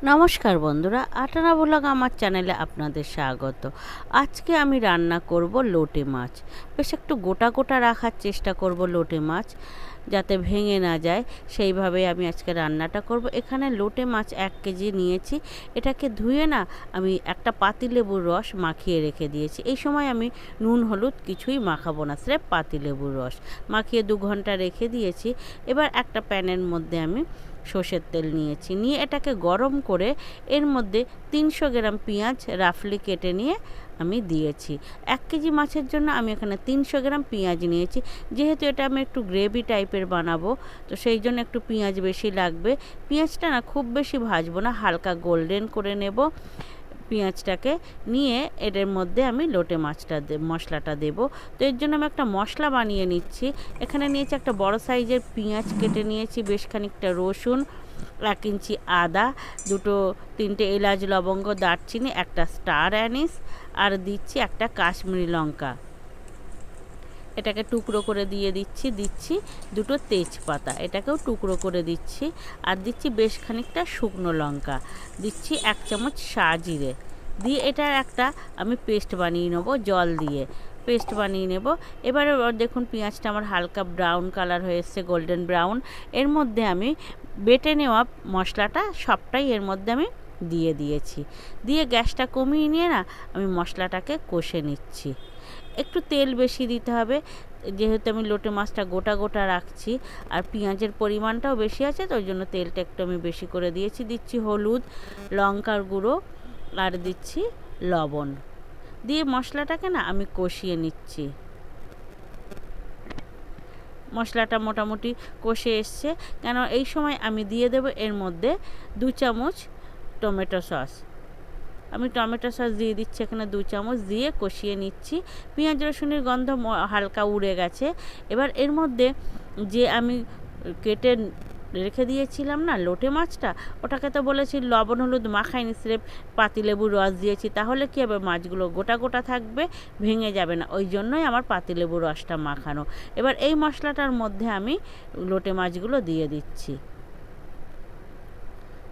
নমস্কার বন্ধুরা, আটানা ব্লগ আমার চ্যানেলে আপনাদের স্বাগত। আজকে আমি রান্না করব লোটে মাছ। বেশ একটু গোটা গোটা রাখার চেষ্টা করব লোটে মাছ, যাতে ভেঙে না যায়। সেইভাবে আমি আজকে রান্নাটা করব। এখানে লোটে মাছ 1 কেজি নিয়েছি। এটাকে ধুয়ে না আমি একটা পাতিলেবুর রস মাখিয়ে রেখে দিয়েছি। এই সময় আমি নুন হলুদ কিছুই মাখাবো না, স্রেফ পাতিলেবুর রস মাখিয়ে 2 ঘন্টা রেখে দিয়েছি। এবার একটা প্যানের মধ্যে আমি সর্ষের তেল নিয়েছি, নিয়ে এটাকে গরম করে এর মধ্যে 300 গ্রাম পেঁয়াজ রাফলি কেটে নিয়ে আমি দিয়েছি। 1 কেজি মাছের জন্য আমি এখানে 300 গ্রাম পেঁয়াজ নিয়েছি। যেহেতু এটা আমি একটু গ্রেভি টাইপের বানাবো, তো সেই জন্য একটু পেঁয়াজ বেশি লাগবে। পেঁয়াজটা না খুব বেশি ভাজবো না, হালকা গোল্ডেন করে নেব পেঁয়াজটাকে। নিয়ে এর মধ্যে আমি লোটে মাছটা মশলাটা দেব। তো এর জন্য আমি একটা মশলা বানিয়ে নিচ্ছি। এখানে নিয়েছি একটা বড় সাইজের পেঁয়াজ কেটে নিয়েছি, বেশ খানিকটা রসুন, 1 ইঞ্চি আদা, 2-3টে এলাচ লবঙ্গ দারচিনি, একটা স্টার অ্যানিস, আর দিচ্ছি একটা কাশ্মীরি লঙ্কা। এটাকে টুকরো করে দিচ্ছি 2টো তেজপাতা, এটাকেও টুকরো করে দিচ্ছি। আর দিচ্ছি বেশ খানিকটা শুকনো লঙ্কা, দিচ্ছি 1 চামচ জিরে দিয়ে এটার একটা আমি পেস্ট বানিয়ে নেবো, জল দিয়ে পেস্ট বানিয়ে নেব। এবারে দেখুন পেঁয়াজটা আমার হালকা ব্রাউন কালার হয়ে এসছে, গোল্ডেন ব্রাউন। এর মধ্যে আমি বেটে নেওয়া মশলাটা সবটাই এর মধ্যে আমি দিয়ে দিয়েছি। দিয়ে গ্যাসটা কমিয়ে নিয়ে না আমি মশলাটাকে কষে নিচ্ছি। একটু তেল বেশি দিতে হবে, যেহেতু আমি লোটে মাছটা গোটা গোটা রাখছি আর পেঁয়াজের পরিমাণটাও বেশি আছে, তো ওই জন্য তেলটা একটু আমি বেশি করে দিয়েছি। দিচ্ছি হলুদ, লঙ্কার গুঁড়ো আর দিচ্ছি লবণ, দিয়ে মশলাটাকে না আমি কষিয়ে নিচ্ছি। মশলাটা মোটামুটি কষে এসছে, কেন এই সময় আমি দিয়ে দেব এর মধ্যে 2 চামচ টমেটো সস। আমি টমেটো সস দিয়ে দিচ্ছি এখানে 2 চামচ, দিয়ে কষিয়ে নিচ্ছি। পেঁয়াজ রসুনের গন্ধ হালকা উড়ে গেছে। এবার এর মধ্যে যে আমি কেটে রেখে দিয়েছিলাম না লোটে মাছটা, ওটাকে তো বলেছি লবণ হলুদ মাখাইনি, স্রেফ পাতিলেবুর রস দিয়েছি। তাহলে কী হবে, মাছগুলো গোটা গোটা থাকবে, ভেঙে যাবে না। ওই জন্যই আমার পাতিলেবুর রসটা মাখানো। এবার এই মশলাটার মধ্যে আমি লোটে মাছগুলো দিয়ে দিচ্ছি।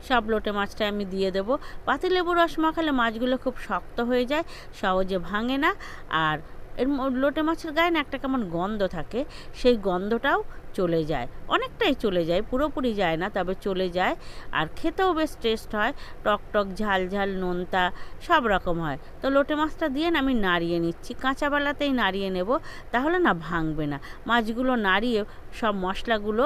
সব লোটে মাছটা আমি দিয়ে দেবো। পাতিলেবুর রস মাখালে মাছগুলো খুব শক্ত হয়ে যায়, সহজে ভাঙে না। আর এর লোটে মাছের গায়ে না একটা কেমন গন্ধ থাকে, সেই গন্ধটাও চলে যায়, অনেকটাই চলে যায়, পুরোপুরি যায় না, তবে চলে যায়। আর খেতেও বেশ টেস্ট হয়, টক টক ঝাল ঝাল নোনতা সব রকম হয়। তো লোটে মাছটা দিয়ে না আমি নাড়িয়ে নিচ্ছি, কাঁচাবেলাতেই নাড়িয়ে নেব, তাহলে না ভাঙবে না। মাছগুলো নাড়িয়ে সব মশলাগুলো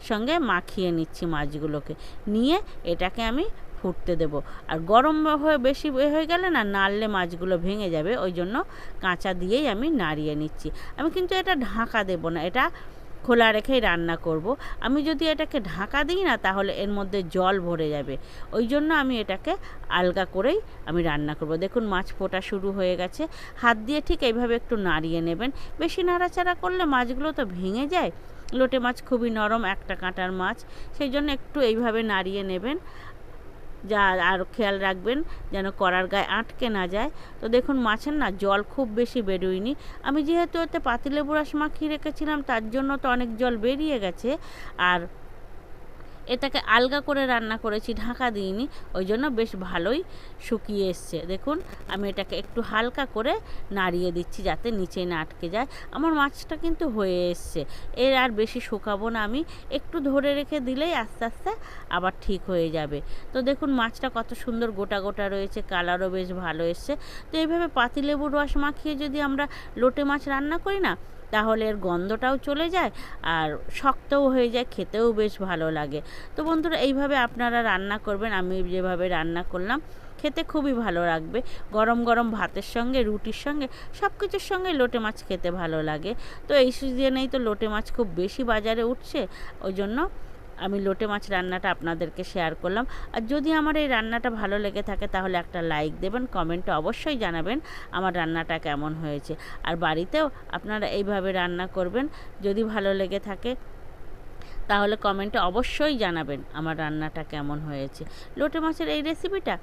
সঙ্গে মাখিয়ে নিচ্ছি মাছগুলোকে, নিয়ে এটাকে আমি ফুটতে দেব। আর গরম হয়ে বেশি হয়ে গেলে না নাড়লে মাছগুলো ভেঙে যাবে, ওই জন্য কাঁচা দিয়েই আমি নাড়িয়ে নিচ্ছি। আমি কিন্তু এটা ঢাকা দেব না, এটা খোলা রেখেই রান্না করব। আমি যদি এটাকে ঢাকা দিই না তাহলে এর মধ্যে জল ভরে যাবে, ওই জন্য আমি এটাকে আলগা করেই আমি রান্না করব। দেখুন মাছ ফোটা শুরু হয়ে গেছে, হাত দিয়ে ঠিক এইভাবে একটু নাড়িয়ে নেবেন। বেশি নাড়াচাড়া করলে মাছগুলো তো ভেঙে যায়। লোটে মাছ খুবই নরম, একটা কাঁটার মাছ, সেই জন্য একটু এইভাবে নাড়িয়ে নেবেন। যা আর খেয়াল রাখবেন যেন কড়ার গায়ে আটকে না যায়। তো দেখুন মাছের না জল খুব বেশি বেরোয়নি। আমি যেহেতু এতে পাতিলেবুর রস মাখিয়ে রেখেছিলাম, তার জন্য তো অনেক জল বেরিয়ে গেছে। আর এটাকে আলগা করে রান্না করেছি, ঢাকা দিইনি, ওই জন্য বেশ ভালোই শুকিয়ে এসছে। দেখুন আমি এটাকে একটু হালকা করে নাড়িয়ে দিচ্ছি যাতে নিচে না আটকে যায়। আমার মাছটা কিন্তু হয়ে এসছে, এর আর বেশি শুকাবো না, আমি একটু ধরে রেখে দিলেই আস্তে আস্তে আবার ঠিক হয়ে যাবে। তো দেখুন মাছটা কত সুন্দর গোটা গোটা রয়েছে, কালারও বেশ ভালো এসছে। তো এইভাবে পাতিলেবুর রস মাখিয়ে যদি আমরা লোটে মাছ রান্না করি না, তাহলে এর গন্ধটাও চলে যায় আর শক্তও হয়ে যায়, খেতেও বেশ ভালো লাগে। তো বন্ধুরা এইভাবে আপনারা রান্না করবেন, আমি যেভাবে রান্না করলাম, খেতে খুবই ভালো লাগবে। গরম গরম ভাতের সঙ্গে, রুটির সঙ্গে, সব কিছুর সঙ্গে লোটে মাছ খেতে ভালো লাগে। তো এই সিজনেই তো লোটে মাছ খুব বেশি বাজারে উঠছে, ওই জন্য আমি লোটে মাছ রান্নাটা আপনাদেরকে শেয়ার করলাম। আর যদি আমার এই রান্নাটা ভালো লেগে থাকে তাহলে একটা লাইক দেবেন, কমেন্টে অবশ্যই জানাবেন আমার রান্নাটা কেমন হয়েছে। আর বাড়িতেও আপনারা এইভাবে রান্না করবেন, যদি ভালো লেগে থাকে তাহলে কমেন্টে অবশ্যই জানাবেন আমার রান্নাটা কেমন হয়েছে। লোটে মাছের এই রেসিপিটা